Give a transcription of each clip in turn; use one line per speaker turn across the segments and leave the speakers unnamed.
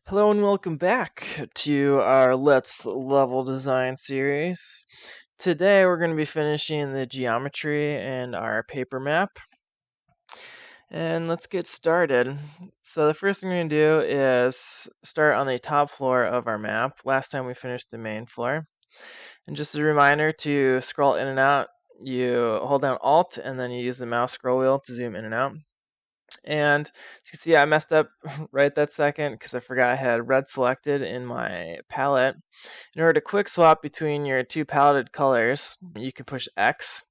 Hello and welcome back to our Let's Level Design series. Today we're going to be finishing the geometry in our paper map. And let's get started. So the first thing we're going to do is start on the top floor of our map. Last time we finished the main floor. And just a reminder to scroll in and out, you hold down Alt and then you use the mouse scroll wheel to zoom in and out. And as you can see, I messed up right that second because I forgot I had red selected in my palette. In order to quick swap between your two paletted colors, you can push X.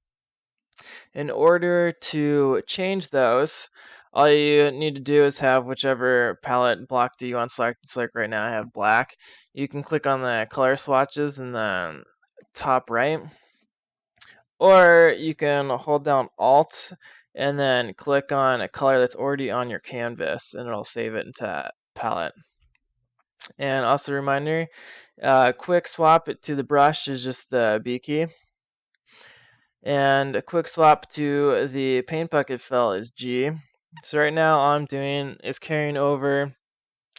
In order to change those, all you need to do is have whichever palette block do you want selected. So like right now I have black. You can click on the color swatches in the top right, or you can hold down Alt and then click on a color that's already on your canvas and it'll save it into that palette. And also a reminder, quick swap to the brush is just the B key. And a quick swap to the paint bucket fill is G. So right now all I'm doing is carrying over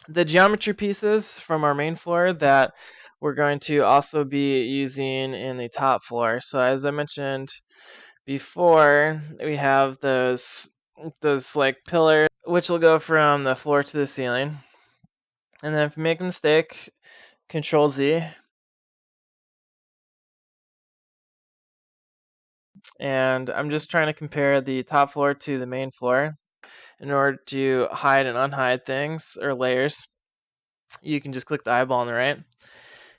the geometry pieces from our main floor that we're going to also be using in the top floor. So as I mentioned before, we have those like pillars which will go from the floor to the ceiling. And then if you make a mistake, Ctrl Z. And I'm just trying to compare the top floor to the main floor. In order to hide and unhide things or layers, you can just click the eyeball on the right.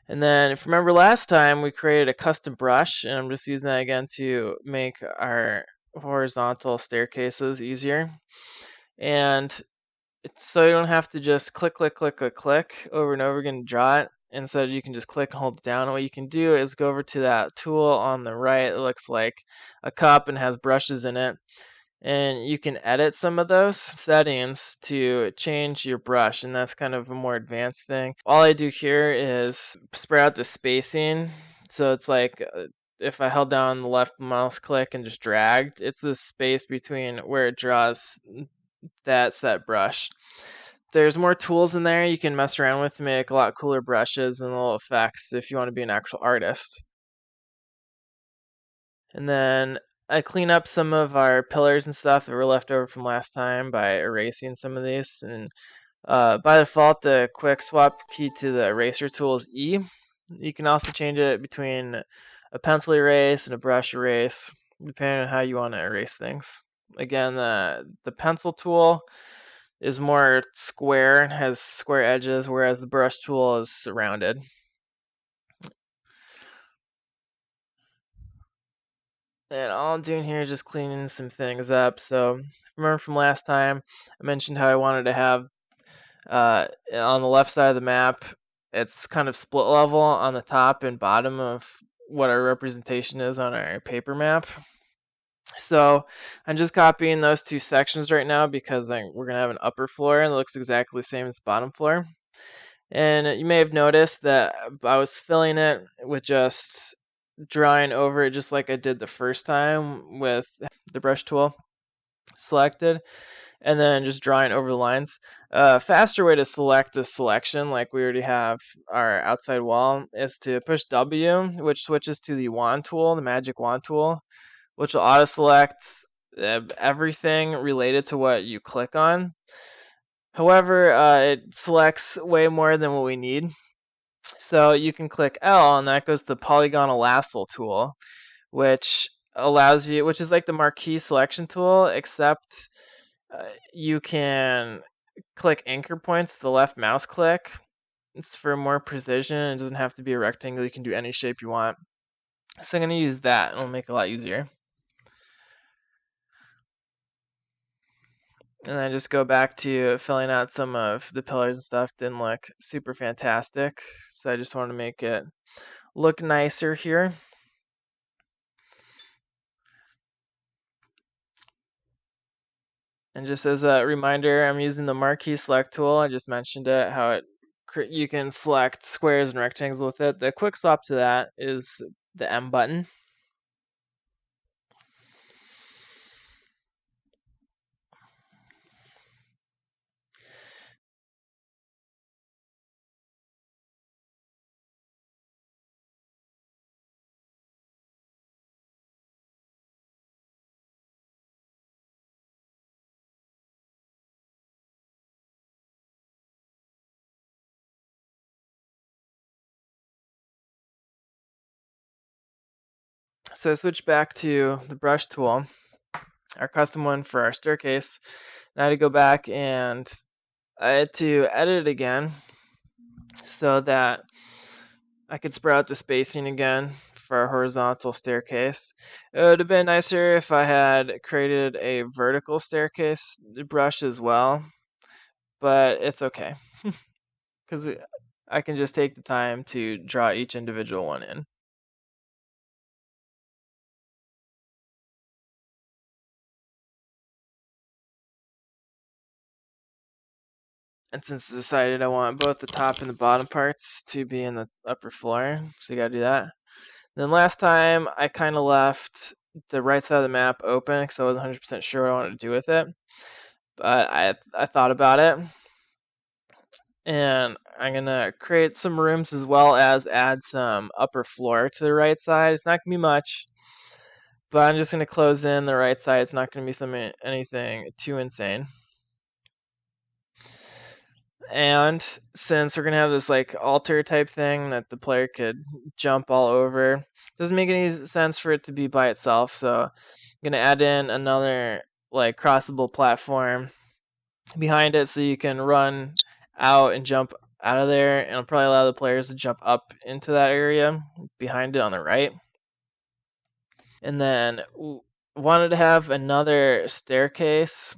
And then if you remember last time, we created a custom brush, and I'm just using that again to make our horizontal staircases easier. And so you don't have to just click over and over again to draw it. Instead, you can just click and hold it down. And what you can do is go over to that tool on the right. It looks like a cup and has brushes in it. And you can edit some of those settings to change your brush, and that's kind of a more advanced thing. All I do here is spread out the spacing, so it's like if I held down the left mouse click and just dragged, it's the space between where it draws that set brush. There's more tools in there you can mess around with to make a lot cooler brushes and little effects if you want to be an actual artist. And then I clean up some of our pillars and stuff that were left over from last time by erasing some of these. And by default, the quick swap key to the eraser tool is E. You can also change it between a pencil erase and a brush erase, depending on how you want to erase things. Again, the pencil tool is more square and has square edges, whereas the brush tool is rounded. And all I'm doing here is just cleaning some things up. So remember from last time, I mentioned how I wanted to have on the left side of the map, it's kind of split level on the top and bottom of what our representation is on our paper map. So I'm just copying those two sections right now because we're going to have an upper floor and it looks exactly the same as the bottom floor. And you may have noticed that I was filling it with just drawing over it just like I did the first time with the brush tool selected, and then just drawing over the lines. A faster way to select a selection, like we already have our outside wall, is to push W, which switches to the wand tool, the magic wand tool, which will auto select everything related to what you click on. However, it selects way more than what we need. So you can click L, and that goes to the polygonal lasso tool, which allows you, which is like the Marquee selection tool, except you can click anchor points with the left mouse click. It's for more precision. It doesn't have to be a rectangle. You can do any shape you want. So I'm going to use that. It'll make it a lot easier. And then just go back to filling out some of the pillars and stuff. Didn't look super fantastic. So I just want to make it look nicer here. And just as a reminder, I'm using the Marquee select tool. I just mentioned it, how you can select squares and rectangles with it. The quick swap to that is the M button. So I switched back to the brush tool, our custom one for our staircase. Now I had to go back and I had to edit it again so that I could spread out the spacing again for a horizontal staircase. It would have been nicer if I had created a vertical staircase brush as well, but it's okay because I can just take the time to draw each individual one in. And since I decided I want both the top and the bottom parts to be in the upper floor, so you gotta do that. Then last time I kind of left the right side of the map open because I wasn't 100% sure what I wanted to do with it. But I thought about it, and I'm gonna create some rooms as well as add some upper floor to the right side. It's not gonna be much, but I'm just gonna close in the right side. It's not gonna be anything too insane. And since we're gonna have this like altar type thing that the player could jump all over, it doesn't make any sense for it to be by itself. So I'm gonna add in another like crossable platform behind it so you can run out and jump out of there, and it'll probably allow the players to jump up into that area behind it on the right. And then wanted to have another staircase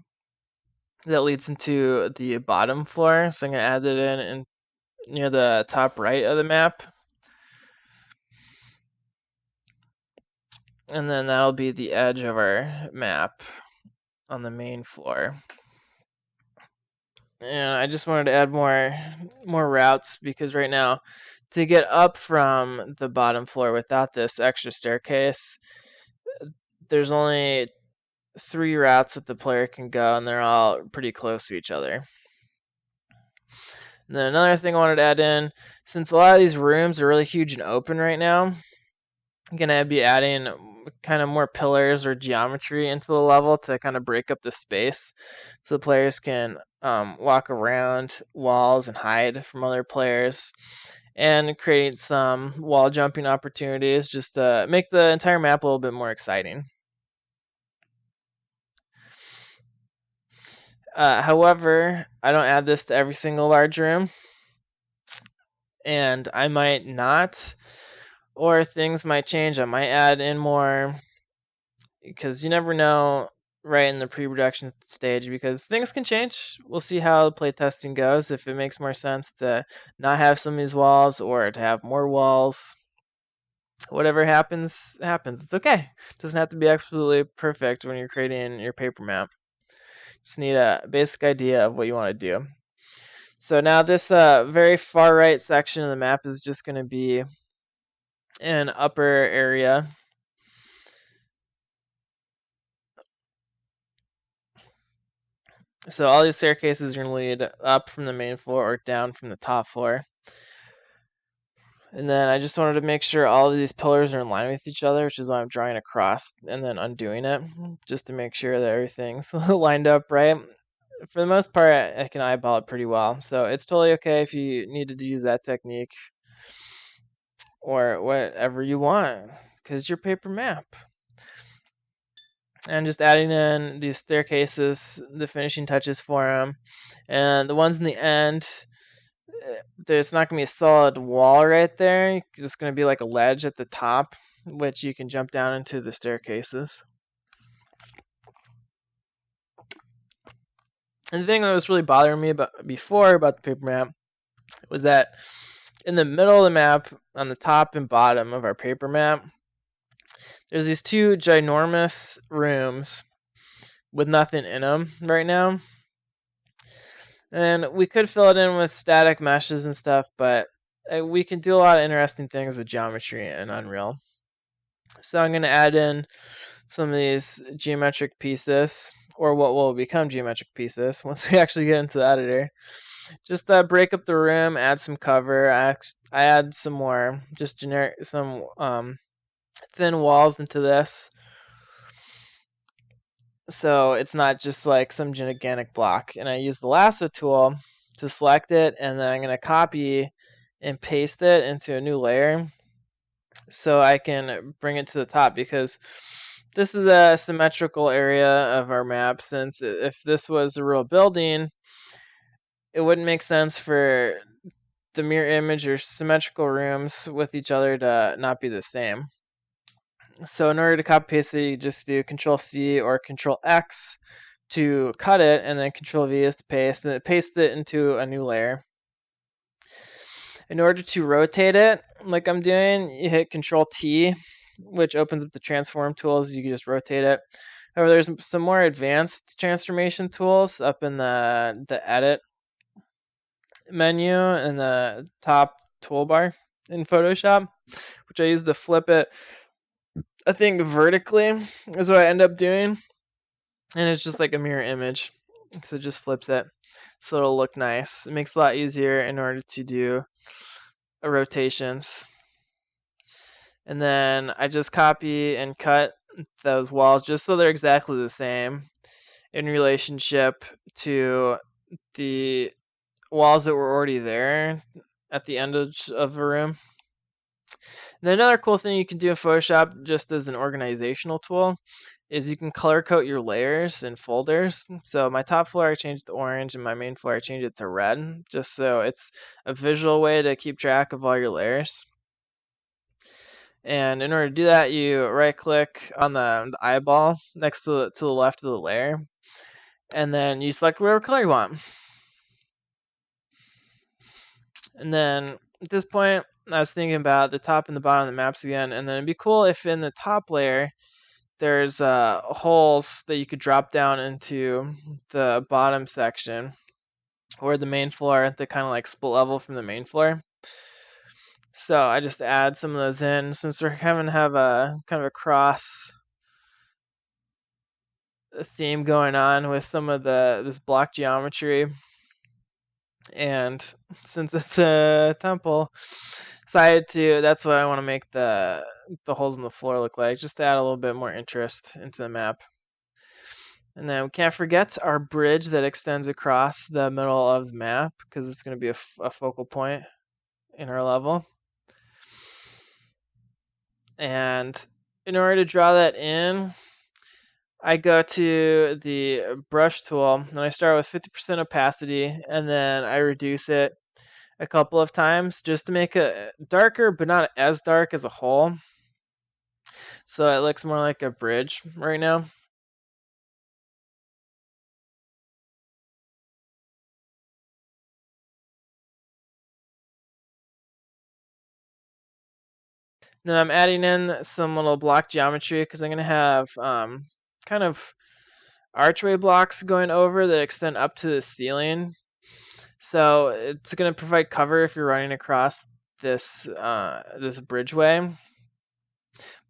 that leads into the bottom floor, so I'm gonna add it in near the top right of the map, and then that'll be the edge of our map on the main floor. And I just wanted to add more routes because right now, to get up from the bottom floor without this extra staircase, there's only 3 routes that the player can go, and they're all pretty close to each other. And then another thing I wanted to add in, since a lot of these rooms are really huge and open right now, I'm gonna be adding kind of more pillars or geometry into the level to kind of break up the space, so the players can walk around walls and hide from other players, and create some wall jumping opportunities just to make the entire map a little bit more exciting. However, I don't add this to every single large room, and I might not, or things might change. I might add in more because you never know right in the pre-production stage because things can change. We'll see how the playtesting goes, if it makes more sense to not have some of these walls or to have more walls. Whatever happens, happens. It's okay. It doesn't have to be absolutely perfect when you're creating your paper map. Just need a basic idea of what you want to do. So now this very far right section of the map is just going to be an upper area. So all these staircases are going to lead up from the main floor or down from the top floor. And then I just wanted to make sure all of these pillars are in line with each other, which is why I'm drawing across and then undoing it, just to make sure that everything's lined up right. For the most part, I can eyeball it pretty well. So it's totally okay if you needed to use that technique or whatever you want, because it's your paper map. And just adding in these staircases, the finishing touches for them. And the ones in the end, there's not going to be a solid wall right there. It's going to be like a ledge at the top, which you can jump down into the staircases. And the thing that was really bothering me about the paper map was that in the middle of the map, on the top and bottom of our paper map, there's these 2 ginormous rooms with nothing in them right now. And we could fill it in with static meshes and stuff, but we can do a lot of interesting things with geometry in Unreal. So I'm going to add in some of these geometric pieces, or what will become geometric pieces once we actually get into the editor. Just break up the room, add some cover. I add some more, just generic, some thin walls into this, so it's not just like some gigantic block. And I use the lasso tool to select it, and then I'm going to copy and paste it into a new layer. so I can bring it to the top, because this is a symmetrical area of our map. Since if this was a real building, it wouldn't make sense for the mirror image or symmetrical rooms with each other to not be the same. So in order to copy paste it, you just do Control C or Control X to cut it, and then Control V is to paste, and it pastes it into a new layer. In order to rotate it, like I'm doing, you hit Control T, which opens up the transform tools. You can just rotate it. However, there's some more advanced transformation tools up in the edit menu in the top toolbar in Photoshop, which I use to flip it, I think vertically is what I end up doing. And it's just like a mirror image. So it just flips it. So it'll look nice. It makes it a lot easier in order to do rotations. And then I just copy and cut those walls just so they're exactly the same in relationship to the walls that were already there at the end of a room. And then another cool thing you can do in Photoshop, just as an organizational tool, is you can color code your layers and folders. So my top floor I changed to orange, and my main floor I changed it to red, just so it's a visual way to keep track of all your layers. And in order to do that, you right click on the eyeball next to the left of the layer, and then you select whatever color you want. And then at this point, I was thinking about the top and the bottom of the maps again, and then it'd be cool if in the top layer there's holes that you could drop down into the bottom section, or the main floor, that kind of like split level from the main floor. So I just add some of those in, since we're having to have a kind of a cross theme going on with some of this block geometry. And since it's a temple, that's what I want to make the holes in the floor look like, just to add a little bit more interest into the map. And then we can't forget our bridge that extends across the middle of the map, because it's going to be a focal point in our level. And in order to draw that in, I go to the brush tool, and I start with 50% opacity, and then I reduce it a couple of times just to make it darker, but not as dark as a hole. So it looks more like a bridge right now. Then I'm adding in some little block geometry, because I'm going to have kind of archway blocks going over that extend up to the ceiling. So it's going to provide cover if you're running across this bridgeway.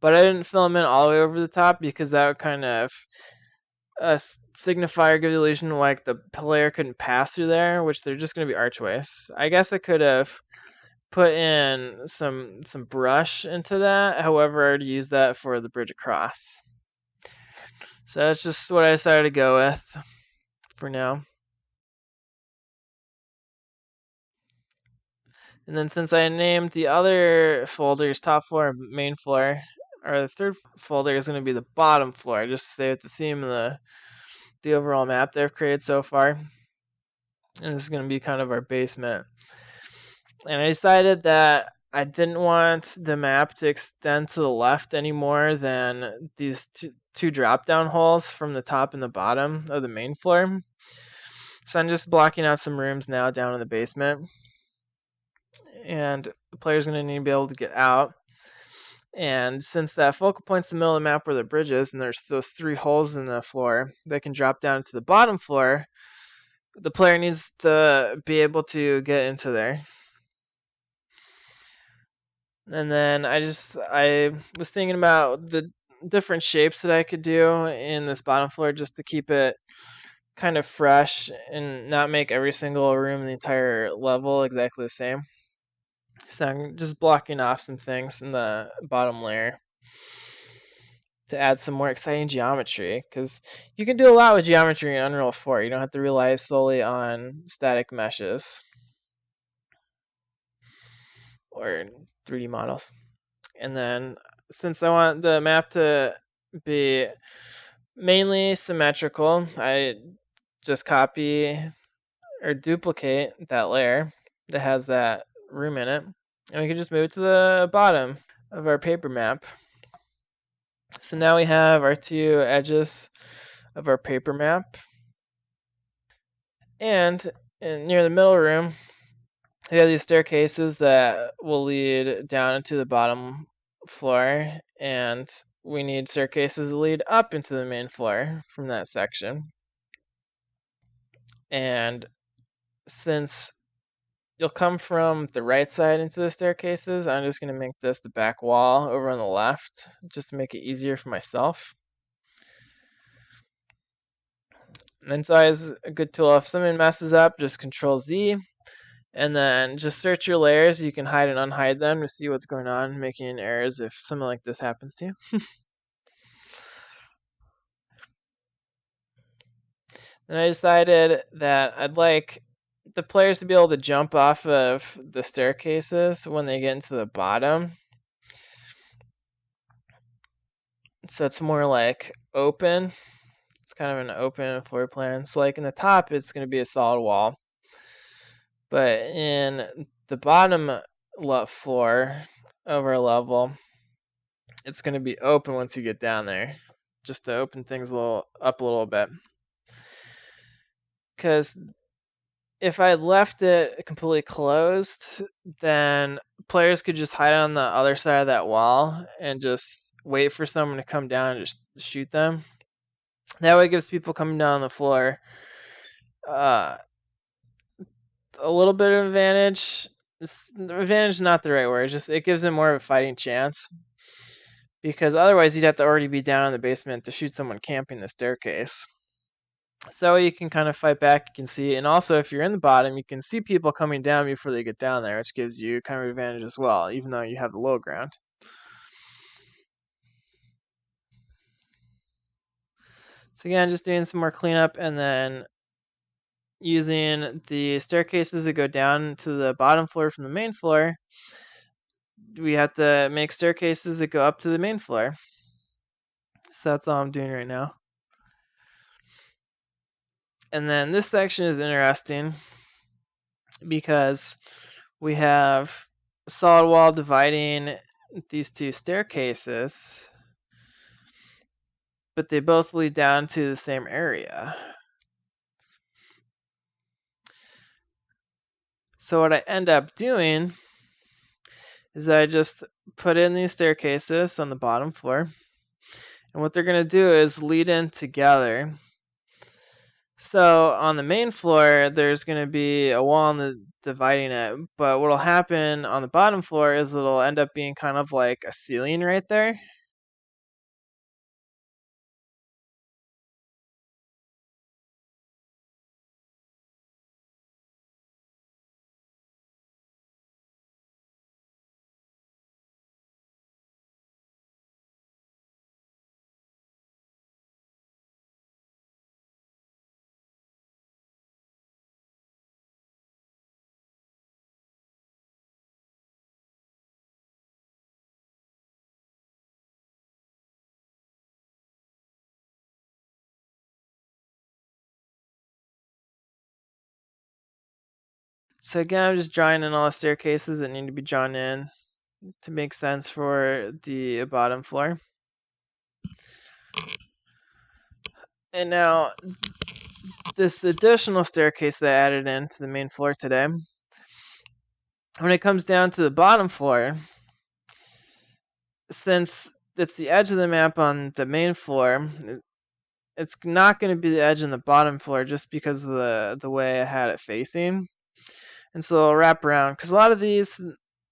But I didn't fill them in all the way over the top, because that would kind of signify or give the illusion like the player couldn't pass through there, which they're just going to be archways. I guess I could have put in some brush into that. However, I already used that for the bridge across. So that's just what I decided to go with for now. And then since I named the other folders top floor and main floor, or the third folder is going to be the bottom floor, just to stay with the theme of the overall map they've created so far. And this is going to be kind of our basement. And I decided that I didn't want the map to extend to the left any more than these two drop-down holes from the top and the bottom of the main floor. So I'm just blocking out some rooms now down in the basement. And the player's going to need to be able to get out. And since that focal point's the middle of the map where the bridge is, and there's those 3 holes in the floor that can drop down to the bottom floor, the player needs to be able to get into there. And then I was thinking about the different shapes that I could do in this bottom floor, just to keep it kind of fresh and not make every single room in the entire level exactly the same. So I'm just blocking off some things in the bottom layer to add some more exciting geometry, because you can do a lot with geometry in Unreal 4. You don't have to rely solely on static meshes or 3D models. And then since I want the map to be mainly symmetrical, I just copy or duplicate that layer that has that room in it, and we can just move it to the bottom of our paper map. So now we have our two edges of our paper map, and near the middle room we have these staircases that will lead down into the bottom floor, and we need staircases to lead up into the main floor from that section. And since you'll come from the right side into the staircases, I'm just going to make this the back wall over on the left, just to make it easier for myself. And then size is a good tool. If something messes up, just Ctrl Z, and then just search your layers. You can hide and unhide them to see what's going on, making errors if something like this happens to you. Then I decided that I'd like the players to be able to jump off of the staircases when they get into the bottom. So it's more like open. It's kind of an open floor plan. So like in the top, it's going to be a solid wall. But in the bottom floor of our level, it's going to be open once you get down there, just to open things up a little bit. Because if I left it completely closed, then players could just hide on the other side of that wall and just wait for someone to come down and just shoot them. That way it gives people coming down the floor a little bit of advantage. Advantage is not the right word. It gives them more of a fighting chance. Because otherwise you'd have to already be down in the basement to shoot someone camping the staircase. So you can kind of fight back, you can see, and also if you're in the bottom, you can see people coming down before they get down there, which gives you kind of advantage as well, even though you have the low ground. So again, just doing some more cleanup, and then using the staircases that go down to the bottom floor from the main floor, we have to make staircases that go up to the main floor. So that's all I'm doing right now. And then this section is interesting because we have a solid wall dividing these two staircases, but they both lead down to the same area. So what I end up doing is I just put in these staircases on the bottom floor, and what they're going to do is lead in together. So on the main floor, there's going to be a wall dividing it, but what will happen on the bottom floor is it'll end up being kind of like a ceiling right there. So again, I'm just drawing in all the staircases that need to be drawn in to make sense for the bottom floor. And now, this additional staircase that I added into the main floor today, when it comes down to the bottom floor, since it's the edge of the map on the main floor, it's not going to be the edge on the bottom floor just because of the way I had it facing. And so it'll wrap around, because a lot of these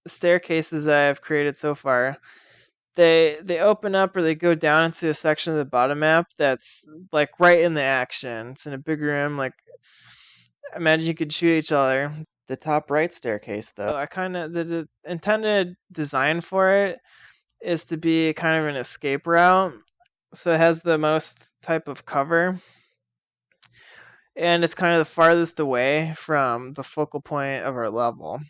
staircases that I've created so far, they open up or they go down into a section of the bottom map that's like right in the action. It's in a big room. Like, imagine you could shoot each other. The top right staircase, though, the intended design for it is to be kind of an escape route. So it has the most type of cover, and it's kind of the farthest away from the focal point of our level.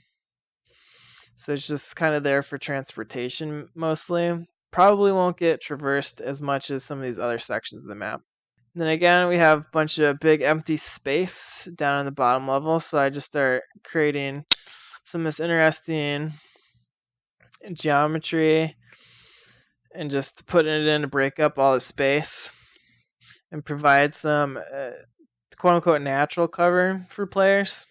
So it's just kind of there for transportation mostly. Probably won't get traversed as much as some of these other sections of the map. And then again, we have a bunch of big empty space down in the bottom level. So I just start creating some of this interesting geometry and just putting it in to break up all the space and provide some quote unquote natural cover for players.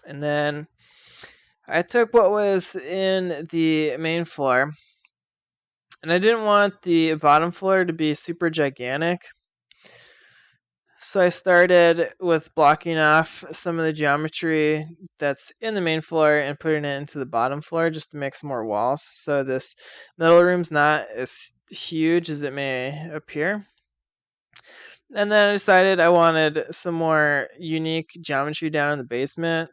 And then I took what was in the main floor, and I didn't want the bottom floor to be super gigantic. So I started with blocking off some of the geometry that's in the main floor and putting it into the bottom floor just to make some more walls. So this middle room's not as huge as it may appear. And then I decided I wanted some more unique geometry down in the basement.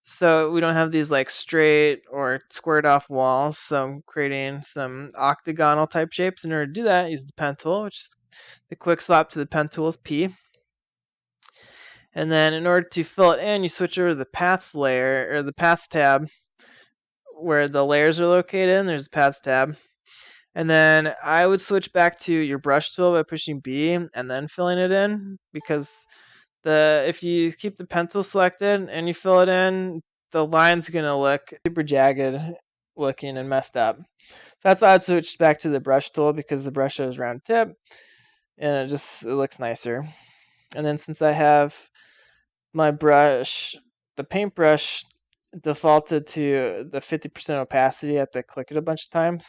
So we don't have these like straight or squared off walls. So I'm creating some octagonal type shapes. In order to do that, use the pen tool, which is the quick swap to the pen tool is P. And then in order to fill it in, you switch over to the paths layer or the paths tab where the layers are located. And there's the paths tab. And then I would switch back to your brush tool by pushing B and then filling it in, because if you keep the pen tool selected and you fill it in, the line's gonna look super jagged looking and messed up. So that's why I'd switch back to the brush tool, because the brush has a round tip and it looks nicer. And then since I have my brush, the paintbrush defaulted to the 50% opacity, I have to click it a bunch of times.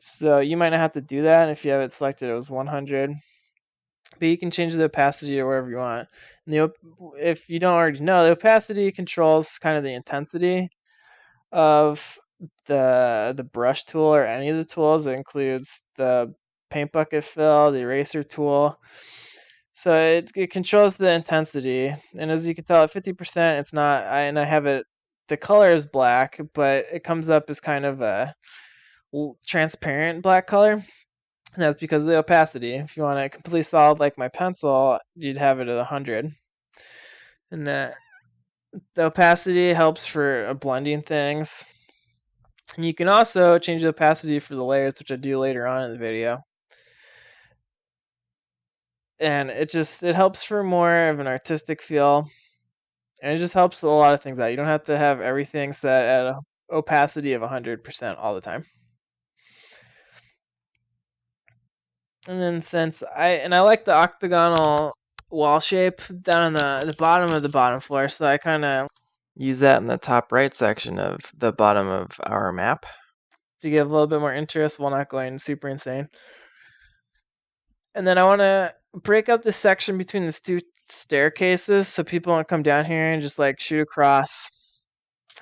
So you might not have to do that if you have it selected it was 100. But you can change the opacity to wherever you want. And if you don't already know, the opacity controls kind of the intensity of the brush tool or any of the tools. It includes the paint bucket fill, the eraser tool. So it controls the intensity. And as you can tell, at 50%, it's not. And I have it. The color is black, but it comes up as kind of a transparent black color. And that's because of the opacity. If you want it completely solid like my pencil, you'd have it at 100. And the opacity helps for blending things. And you can also change the opacity for the layers, which I do later on in the video. And it helps for more of an artistic feel. And it just helps a lot of things out. You don't have to have everything set at an opacity of 100% all the time. And then I like the octagonal wall shape down on the bottom of the bottom floor, so I kind of use that in the top right section of the bottom of our map to give a little bit more interest while not going super insane. And then I want to break up the section between the two staircases so people don't come down here and just like shoot across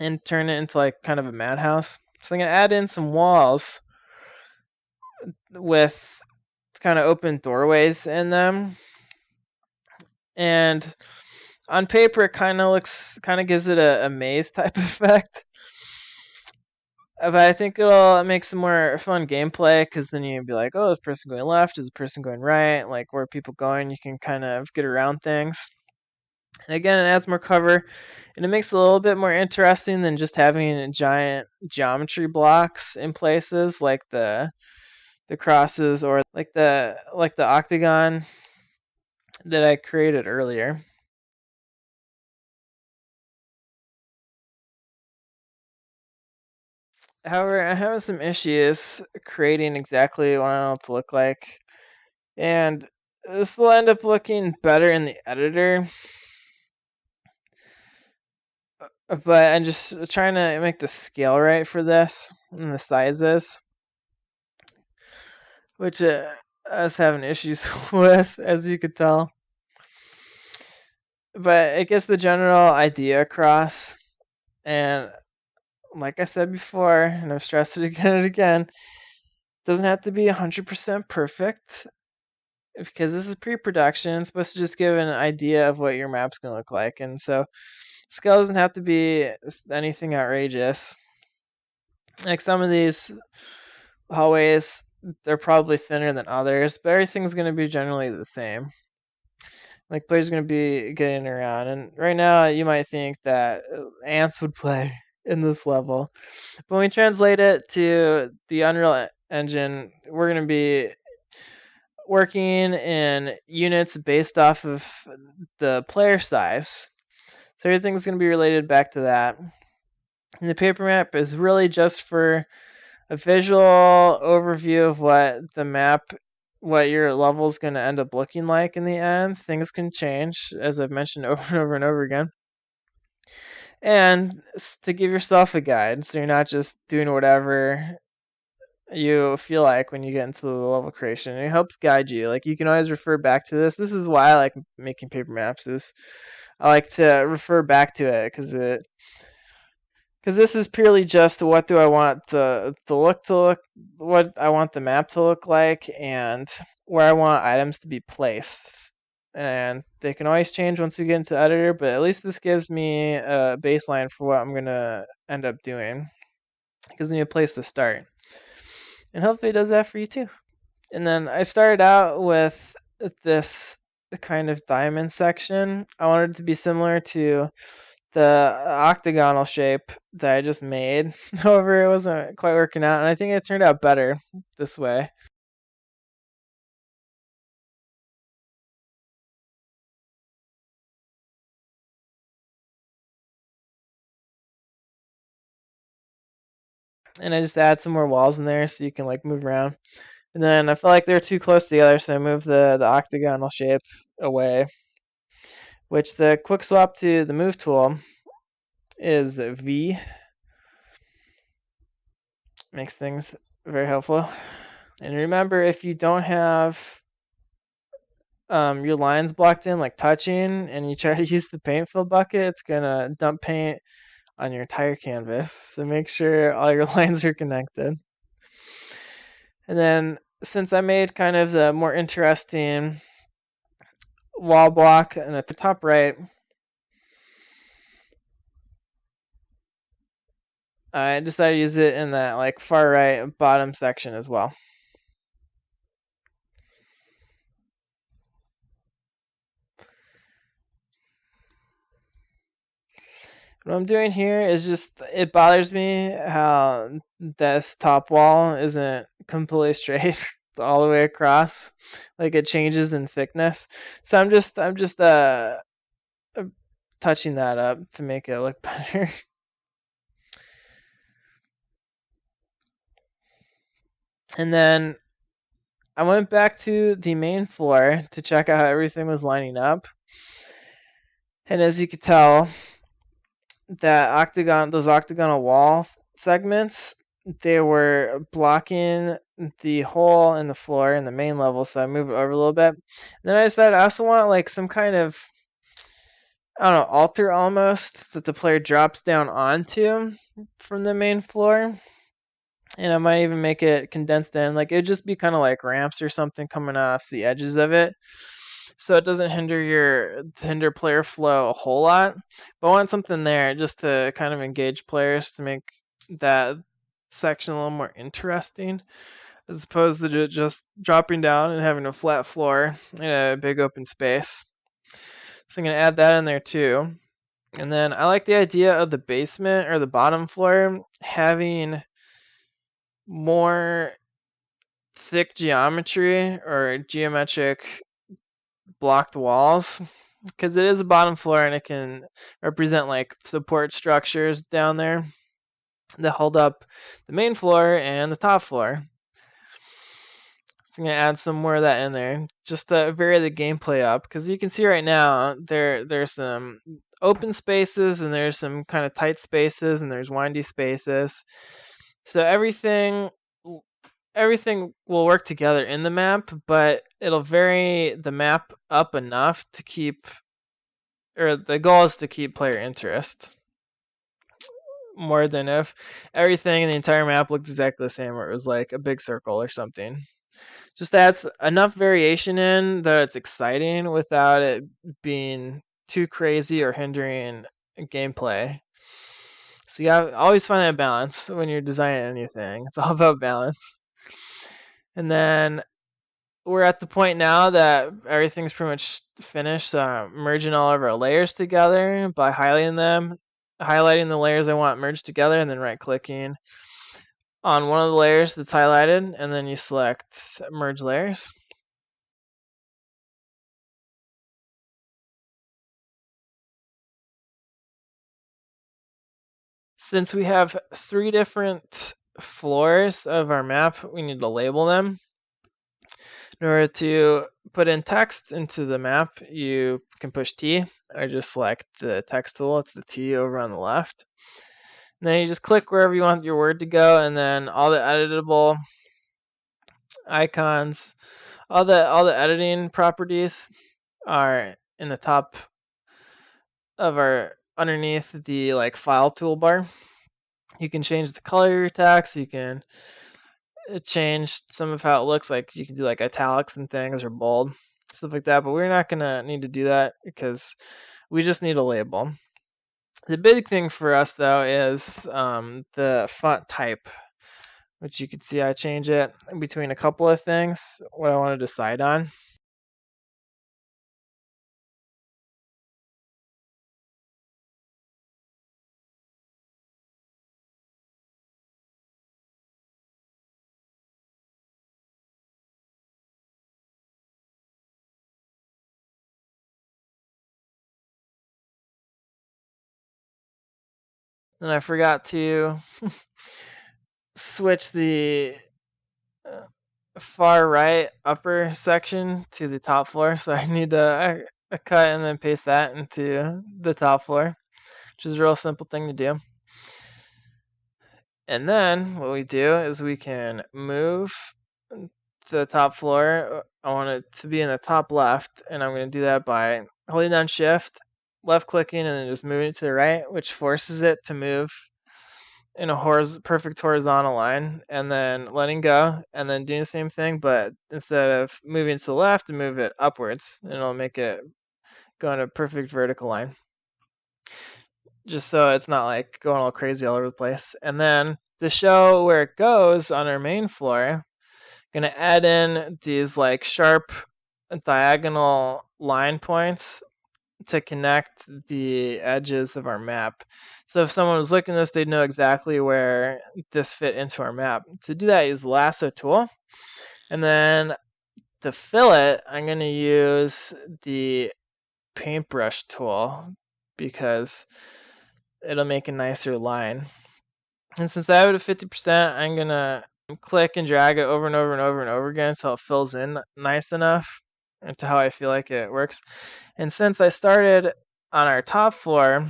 and turn it into like kind of a madhouse. So I'm going to add in some walls with kind of open doorways in them. And on paper, it kind of gives it a maze type effect. But I think it'll make some more fun gameplay, because then you'd be like, oh, is the person going left? Is the person going right? Like, where are people going? You can kind of get around things. And again, it adds more cover, and it makes it a little bit more interesting than just having giant geometry blocks in places like the crosses or like the octagon that I created earlier. However, I'm having some issues creating exactly what I want it to look like. And this will end up looking better in the editor. But I'm just trying to make the scale right for this and the sizes, which I was having issues with, as you could tell. But it gets the general idea across. And like I said before, and I've stressed it again and again, it doesn't have to be 100% perfect, because this is pre-production. It's supposed to just give an idea of what your map's going to look like. And so scale doesn't have to be anything outrageous. Like some of these hallways, they're probably thinner than others, but everything's going to be generally the same. Like players going to be getting around, and right now you might think that ants would play in this level, but when we translate it to the Unreal Engine, we're going to be working in units based off of the player size. So everything's going to be related back to that. And the paper map is really just for a visual overview of what your level is going to end up looking like in the end. Things can change, as I've mentioned over and over and over again. And to give yourself a guide, so you're not just doing whatever you feel like when you get into the level creation. It helps guide you. Like you can always refer back to this. This is why I like making paper maps. I like to refer back to it because this is purely just what do I want the look to look, what I want the map to look like, and where I want items to be placed. And they can always change once we get into the editor, but at least this gives me a baseline for what I'm gonna end up doing. It gives me a place to start. And hopefully it does that for you too. And then I started out with this kind of diamond section. I wanted it to be similar to the octagonal shape that I just made. However, it wasn't quite working out, and I think it turned out better this way. And I just add some more walls in there so you can like move around. And then I felt like they were too close together, so I moved the octagonal shape away. Which the quick swap to the move tool is V. Makes things very helpful. And remember, if you don't have your lines blocked in, like touching, and you try to use the paint fill bucket, it's gonna dump paint on your entire canvas. So make sure all your lines are connected. And then since I made kind of the more interesting wall block and at the top right, I decided to use it in that like far right bottom section as well. What I'm doing here is just, it bothers me how this top wall isn't completely straight all the way across. Like it changes in thickness. So I'm just touching that up to make it look better. And then I went back to the main floor to check out how everything was lining up. And as you could tell, those octagonal wall segments, they were blocking the hole in the floor in the main level, so I moved it over a little bit. And then I decided I also want like some kind of, I don't know, altar almost that the player drops down onto from the main floor. And I might even make it condensed in, like it'd just be kind of like ramps or something coming off the edges of it, so it doesn't hinder player flow a whole lot. But I want something there just to kind of engage players to make that section a little more interesting, as opposed to just dropping down and having a flat floor in a big open space. So I'm going to add that in there too. And then I like the idea of the basement or the bottom floor having more thick geometry or geometric blocked walls, because it is a bottom floor and it can represent like support structures down there that hold up the main floor and the top floor. So I'm going to add some more of that in there just to vary the gameplay up, because you can see right now there's some open spaces and there's some kind of tight spaces and there's windy spaces. So everything will work together in the map, but it'll vary the map up enough to keep, or the goal is to keep player interest more than if everything in the entire map looked exactly the same, or it was like a big circle or something. Just adds enough variation in that it's exciting without it being too crazy or hindering gameplay. So you always find that balance when you're designing anything. It's all about balance. And then we're at the point now that everything's pretty much finished. So I'm merging all of our layers together by highlighting them, highlighting the layers I want merged together, and then right-clicking on one of the layers that's highlighted, and then you select Merge Layers. Since we have 3 different floors of our map, we need to label them. In order to put in text into the map, you can push T, or just select the text tool. It's the T over on the left. And then you just click wherever you want your word to go, and then all the editable icons, all the editing properties are in the top of our underneath the file toolbar. You can change the color of your text. You can change some of how it looks. Like you can do italics and things, or bold, stuff like that. But we're not gonna need to do that because we just need a label. The big thing for us though is the font type, which you can see I change it between a couple of things, what I want to decide on. And I forgot to switch the far right upper section to the top floor, so I need to cut and then paste that into the top floor, which is a real simple thing to do. And then what we do is we can move the top floor. I want it to be in the top left, and I'm going to do that by holding down Shift, left clicking, and then just moving it to the right, which forces it to move in a perfect horizontal line, and then letting go, and then doing the same thing, but instead of moving to the left, move it upwards, and it'll make it go in a perfect vertical line, just so it's not going all crazy all over the place. And then to show where it goes on our main floor, I'm gonna add in these sharp diagonal line points to connect the edges of our map. So if someone was looking at this, they'd know exactly where this fit into our map. To do that, use the lasso tool. And then to fill it, I'm going to use the paintbrush tool because it'll make a nicer line. And since I have it at 50%, I'm going to click and drag it over and over and over and over again until it fills in nice enough into how I feel like it works. And since I started on our top floor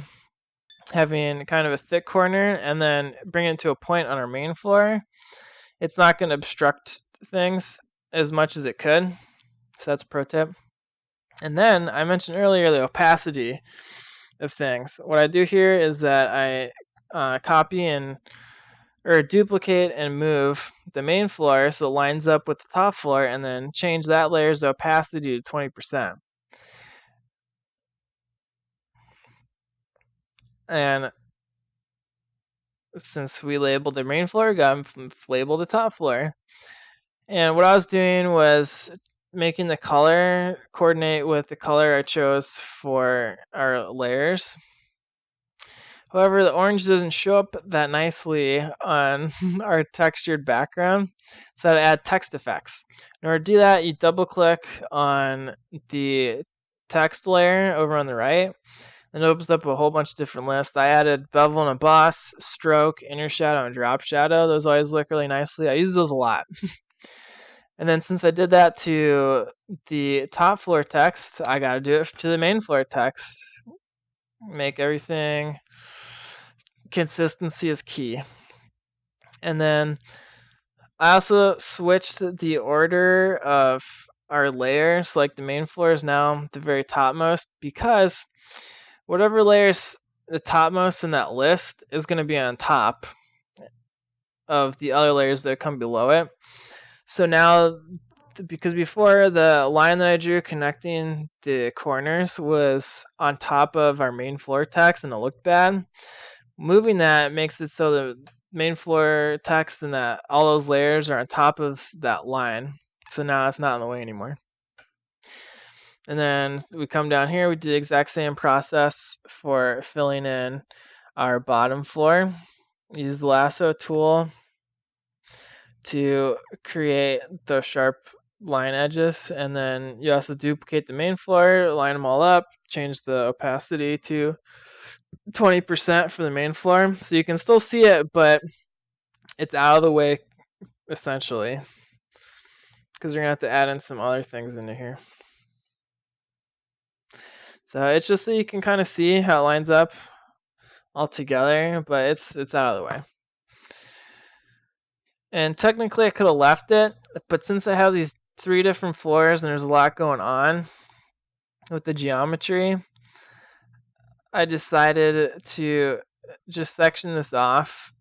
having kind of a thick corner and then bring it to a point on our main floor, it's not going to obstruct things as much as it could. So that's a pro tip. And then I mentioned earlier the opacity of things. What I do here is that I copy or duplicate and move the main floor so it lines up with the top floor, and then change that layer's opacity to 20%. And since we labeled the main floor, got to label the top floor. And what I was doing was making the color coordinate with the color I chose for our layers. However, the orange doesn't show up that nicely on our textured background, so I had to add text effects. In order to do that, you double click on the text layer over on the right, and it opens up a whole bunch of different lists. I added bevel and emboss, stroke, inner shadow, and drop shadow. Those always look really nicely. I use those a lot. And then since I did that to the top floor text, I got to do it to the main floor text. Make everything consistency is key. And then I also switched the order of our layers. Like the main floor is now the very topmost, because whatever layer's the topmost in that list is going to be on top of the other layers that come below it. So now, because before the line that I drew connecting the corners was on top of our main floor text and it looked bad, moving that makes it so that main floor text and that all those layers are on top of that line. So now it's not in the way anymore. And then we come down here, we do the exact same process for filling in our bottom floor. Use the lasso tool to create the sharp line edges, and then you also duplicate the main floor, line them all up, change the opacity to 20% for the main floor, so you can still see it, but it's out of the way essentially, because you're gonna have to add in some other things into here. So it's just so you can kind of see how it lines up all together, but it's out of the way. And technically I could have left it, but since I have these 3 different floors and there's a lot going on with the geometry, I decided to just section this off,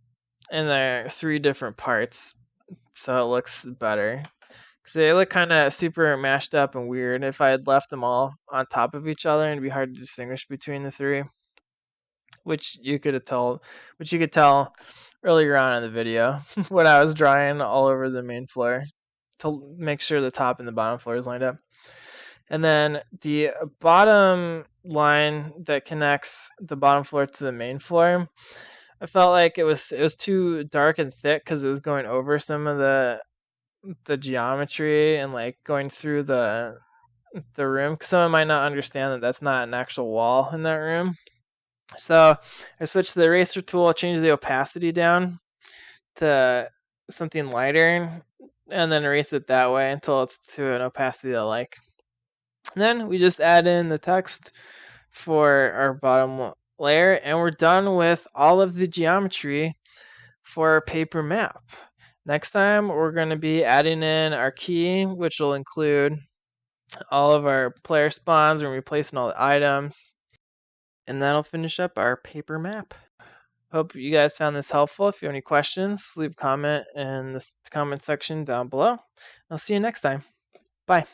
and there are 3 different parts so it looks better. Because they look kind of super mashed up and weird. If I had left them all on top of each other, it'd be hard to distinguish between the 3. Which you could tell earlier on in the video when I was drawing all over the main floor to make sure the top and the bottom floor is lined up. And then the bottom line that connects the bottom floor to the main floor, I felt like it was too dark and thick because it was going over some of the geometry and like going through the room. Someone might not understand that that's not an actual wall in that room. So I switched to the eraser tool, changed the opacity down to something lighter, and then erase it that way until it's to an opacity I like. And then we just add in the text for our bottom layer, and we're done with all of the geometry for our paper map. Next time we're going to be adding in our key, which will include all of our player spawns and replacing all the items. And that'll finish up our paper map. Hope you guys found this helpful. If you have any questions, leave a comment in the comment section down below. I'll see you next time. Bye.